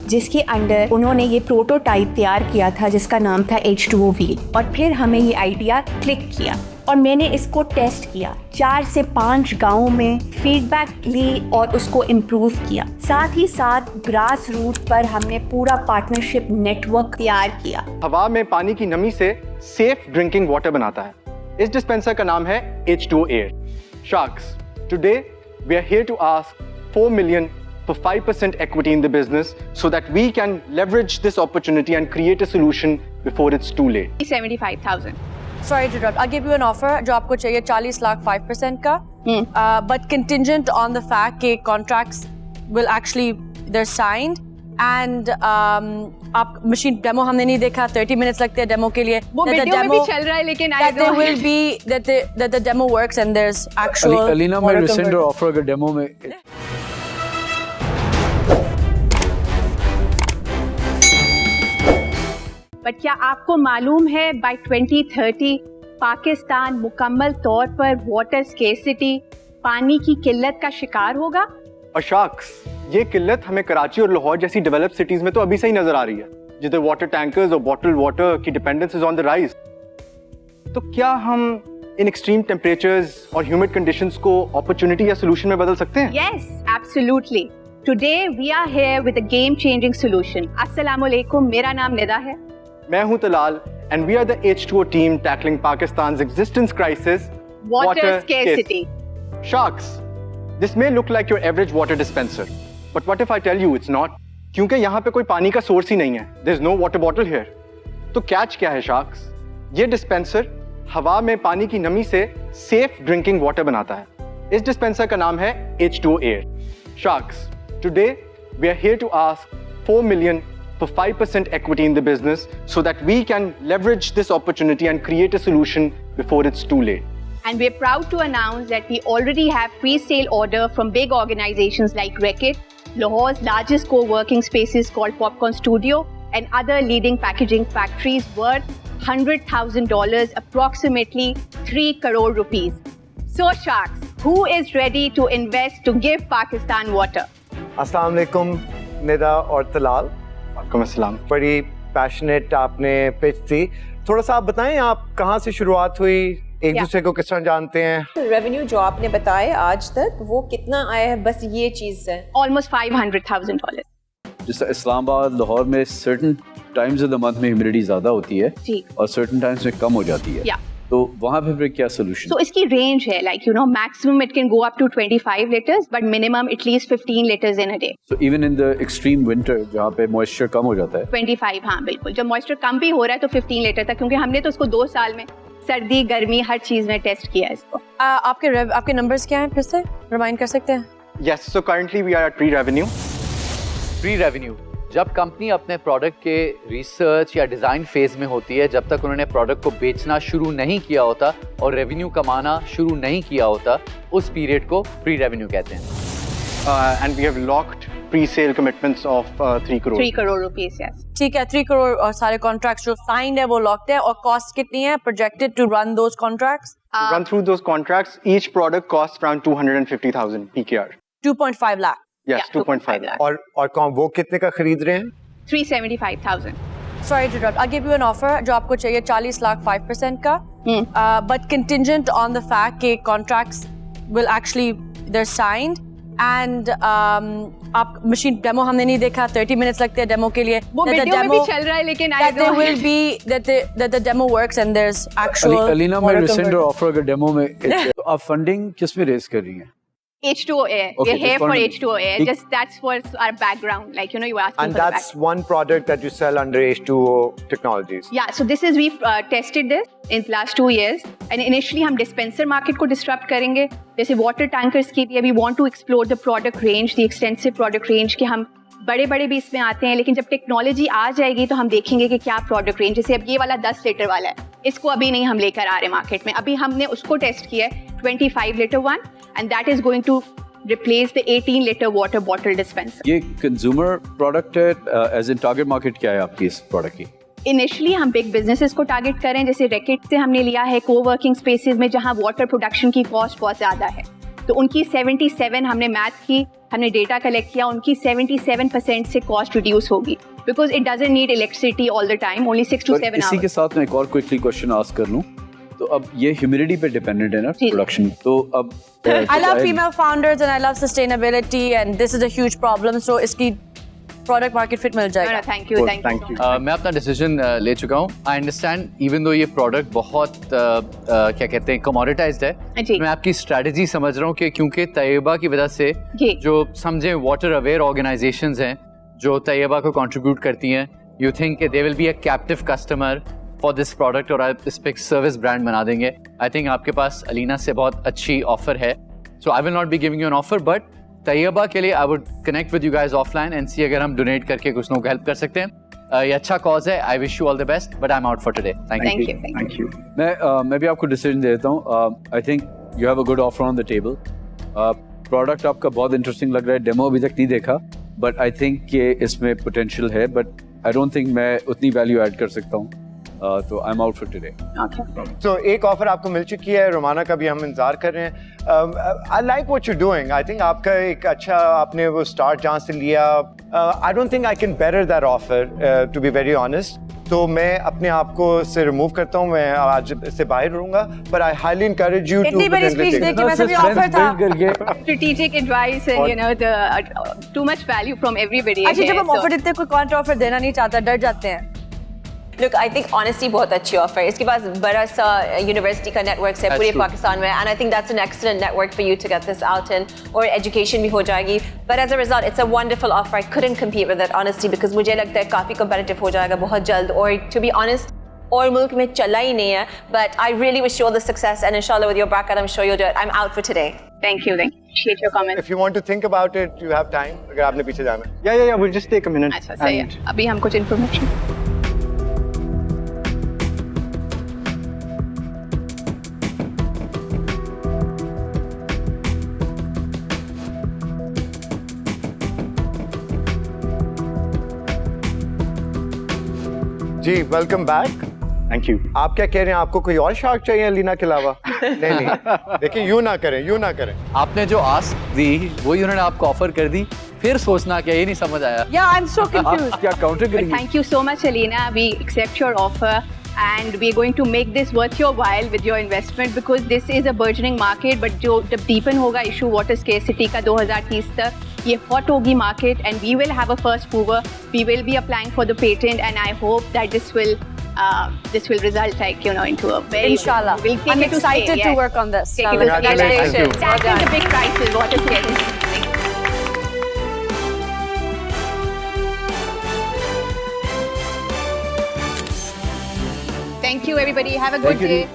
जिसके अंडर उन्होंने ये प्रोटोटाइप तैयार किया था जिसका नाम था H2O व्हील। और फिर हमें ये आइडिया क्लिक किया और मैंने इसको टेस्ट किया 4 से 5 गाँव में, फीडबैक ली और उसको इम्प्रूव किया। साथ ही साथ ग्रास रूट पर हमने पूरा पार्टनरशिप नेटवर्क तैयार किया। हवा में पानी की नमी से सेफ ड्रिंकिंग वाटर बनाता है। इस डिस्पेंसर का नाम है H2O Air। Sharks, today we are here to ask 4 million for 5% equity in the business so that we can leverage this opportunity and create a solution before it's too late. 75,000. Sorry to interrupt. I'll give you an offer जो आपको चाहिए 40 लाख 5% का, but contingent on the fact कि contracts will actually they're signed and आप machine demo हमने नहीं देखा, 30 minutes लगते हैं डेमो के लिए। वो वीडियो में भी चल रहा है लेकिन I there will be that the demo works and there's actual Alina मैं rescind ऑफर अगर डेमो में बट क्या आपको मालूम है बाय 2030 पाकिस्तान मुकम्मल तौर पर वाटर स्केर्सिटी, पानी की किल्लत का शिकार होगा? और शार्क्स, ये किल्लत हमें कराची और लाहौर जैसी डेवलप्ड सिटीज में तो अभी से ही नजर आ रही है, जिधर वाटर टैंकर्स और बॉटल्ड वाटर की dependence is on the rise. तो क्या हम इन एक्सट्रीम टेम्परेचर्स और ह्यूमिड कंडीशंस को अपॉर्चुनिटी या सोल्यूशन में बदल सकते हैं? Yes, absolutely. Today we are here with a game-changing solution. अस्सलाम वालेकुम, मेरा नाम निदा है। मैं हूं Talal and we are the H2O team tackling Pakistan's existence crisis, Water scarcity. Sharks, this may look like your average water dispenser, but what if I tell you it's not? क्योंकि यहाँ पे कोई पानी का सोर्स ही नहीं है। There's no water bottle here. तो catch क्या है शार्क्स? ये डिस्पेंसर हवा में पानी की नमी से सेफ ड्रिंकिंग वाटर बनाता है। इस डिस्पेंसर का नाम है H2O Air। Sharks, today we are here to ask 4 million for 5% equity in the business so that we can leverage this opportunity and create a solution before it's too late. And we're proud to announce that we already have pre-sale order from big organizations like Reckitt, Lahore's largest co-working spaces called Popcorn Studio, and other leading packaging factories worth $100,000, approximately 3 crore rupees. So Sharks, who is ready to invest to give Pakistan water? अस्सलाम वालेकुम निदा और तलाल। वालेकुम अस्सलाम। बड़ी passionate आपने pitch थी, थोड़ा सा आप बताएं आप कहाँ से शुरुआत हुई, एक दूसरे को किस तरह जानते हैं? रेवेन्यू जो आपने बताया आज तक वो कितना आया है बस ये चीज से? Almost $500,000. जैसे इस्लामाबाद लाहौर में certain times of the month में ह्यूमिडिटी ज्यादा होती है जी, और सर्टेन टाइम्स में कम हो जाती है। तो वहाँ पे फिर क्या सोल्यूशन? So इसकी रेंज है like you know maximum it can go up to 25 liters but minimum at least 15 liters in a day. So even in the extreme winter जहाँ पे मॉइस्चर कम हो जाता है 25, हाँ बिल्कुल, जब मॉइस्चर कम भी हो रहा है तो 15 लीटर तक, क्योंकि हमने तो उसको 2 साल में सर्दी गर्मी हर चीज में टेस्ट किया है इसको। आपके नंबर्स क्या हैं, फिर से रिमाइंड कर सकते हैं? Yes, so currently we are at pre-revenue. Pre-revenue जब कंपनी अपने प्रोडक्ट के रिसर्च या डिजाइन फेज में होती है, जब तक उन्होंने प्रोडक्ट को बेचना शुरू नहीं किया होता और रेवेन्यू कमाना शुरू नहीं किया होता, उस पीरियड को प्री-रेवेन्यू कहते हैं। And we have locked pre-sale commitments of 3 crore. 3 crore rupees, yes. ठीक है, 3 करोड़ और सारे कॉन्ट्रैक्ट्स जो साइंड है वो लॉक्ड है। और कॉस्ट कितनी है projected to run those contracts? To run through those contracts, each product costs around 250,000 PKR. 2.5 lakh. Yes, Yeah, 2.5 lakh. और कौन वो कितने का खरीद रहे हैं? 375,000. Sorry to interrupt. I'll give you an offer जो आपको चाहिए 40 लाख 5% का, but contingent on the fact कि contracts will actually they're signed and आप मशीन डेमो हमने नहीं देखा, 30 minutes लगते हैं डेमो के लिए। वो वीडियो में भी चल रहा है लेकिन there will be that the demo works and there's actual Alina मैं rescind ऑफर अगर डेमो में तो आप फंडिंग किस में रेज कर रही हैं? H2O Air. Okay, We're here just for one- H2O Air. Just that's for our background. Like you know, you asking And for the that's one product that you sell under H2O Technologies. Yeah, so this is we've tested this in last 2 years and initially हम dispenser market को disrupt करेंगे, जैसे water tankers की भी। We want to explore the product range, the extensive product range कि हम बड़े भी इसमें आते हैं, लेकिन जब टेक्नोलॉजी आ जाएगी तो हम देखेंगे कि क्या प्रोडक्ट रेंज। जैसे अब ये वाला 10 लीटर वाला है, इसको अभी नहीं हम लेकर आ रहे मार्केट में, अभी हमने उसको टेस्ट किया है 25 litre one and that is going to replace the 18 liter water bottle dispenser. ये कंज्यूमर प्रोडक्ट है, एज इन टारगेट मार्केट क्या है आपकी इस प्रोडक्ट की? इनिशियली हम बिग बिजनेसेस को टारगेट करें, जैसे रैकेट से हमने लिया है को वर्किंग स्पेसेस में जहां वाटर प्रोडक्शन की कॉस्ट बहुत ज्यादा है, तो उनकी 77 हमने मैथ की, हमने डेटा कलेक्ट किया, उनकी 77% से कॉस्ट रिड्यूस होगी because it doesn't need electricity all the time, only 6 to 7 इसी के hours. साथ मैं एक और क्विकली क्वेश्चन आस्क कर लूं, तो अब ये ह्यूमिडिटी पे डिपेंडेंट है ना प्रोडक्शन, तो अब I love female founders and I love sustainability and this is a huge problem, so इसकी product market fit मिल No, जाएगा. no, thank you. मैं अपना डिसीजन ले चुका हूँ. आई अंडरस्टैंड इवन दो ये प्रोडक्ट बहुत क्या कहते हैं कमोडिटाइज्ड है, जी. मैं आपकी स्ट्रेटजी समझ रहा हूँ कि क्योंकि तैयबा की वजह से जी. जो समझे वाटर अवेयर ऑर्गेनाइजेशंस हैं जो तैयबा को कंट्रीब्यूट करती हैं, you think they will be a captive customer for this product और आप इस पे सर्विस ब्रांड बना देंगे. आई थिंक आपके पास अलीना से बहुत अच्छी ऑफर है, so I will not be giving you an offer, but Taiba के लिए I would connect with you guys offline and see अगर हम डोनेट करके कुछ लोगों को हेल्प कर सकते हैं. ये अच्छा कॉज है. I wish you all the best, but I am out for today. Thank you. मैं भी आपको डिसीजन दे देता हूँ. I think you have a good offer on the table. Product आपका बहुत इंटरेस्टिंग लग रहा है, डेमो अभी तक नहीं देखा, बट आई थिंक कि इसमें पोटेंशियल है, बट आई डोंट थिंक मैं उतनी वैल्यू ऐड कर सकता हूँ, तो I am out for today. तो एक ऑफर आपको मिल चुकी है, रोमाना का भी हम इंतजार कर रहे हैं. I like what you doing. I think आपका एक अच्छा आपने वो स्टार्ट जहाँ से लिया, I don't think I can better that offer to be very honest. तो मैं अपने आप को से रिमूव करता हूँ, मैं आज से बाहर रहूंगा, but I highly encourage you to इतनी बड़ी स्पीच दे के वैसे भी ऑफर था. Strategic advice and you know the too much value from everybody. अच्छा, जब here, हम so- ऑफर देते हैं कोई काउंटर ऑफर देना नहीं चाहता, डर जाते हैं. Look, I think honestly बहुत अच्छी ऑफर है. इसके पास बड़ा सा यूनिवर्सिटी का नेटवर्क है पूरे पाकिस्तान में, and I think that's an excellent network for you to get this out in, और education भी हो जाएगी. But as a result, it's a wonderful offer. I couldn't compete with it honestly because मुझे लगता है काफी competitive हो जाएगा बहुत जल्द. और to be honest, और मुल्क में चला ही नहीं है. But I really wish you all the success, and inshallah with your bracket, I'm sure you'll do it. I'm out for today. Thank you. Appreciate your comment. If you want to think about it, you have time. अगर आपने पीछे जाना है. Yeah, we'll just take a minute. अच्छा, सही है. अभी हम कुछ information. जी, वेलकम बैक. Thank you. आप क्या कह रहे हैं, आपको कोई और शार्क चाहिए अलीना के अलावा? नहीं. देखिए, यूं ना करें. आपने जो आस्क दी वही उन्होंने आपको ऑफर कर दी, फिर सोचना क्या, ये नहीं समझ आया. Yeah, I'm so confused. क्या काउंटर करेंगे? Thank you so much, Alina. We accept your offer and we're going to make this worth your while with your investment because this is a burgeoning market. But जो जब deepen होगा issue water scarcity का 2030 तक, ये hot होगी market and we will have a first mover. We will be applying for the patent and I hope that this will result like into a very Inshallah. We'll take I'm it to excited scale, to yes. work on this. Take it to scale. Congratulations. Tackling the big crisis, water scarcity. Thank you, everybody. Have a good day.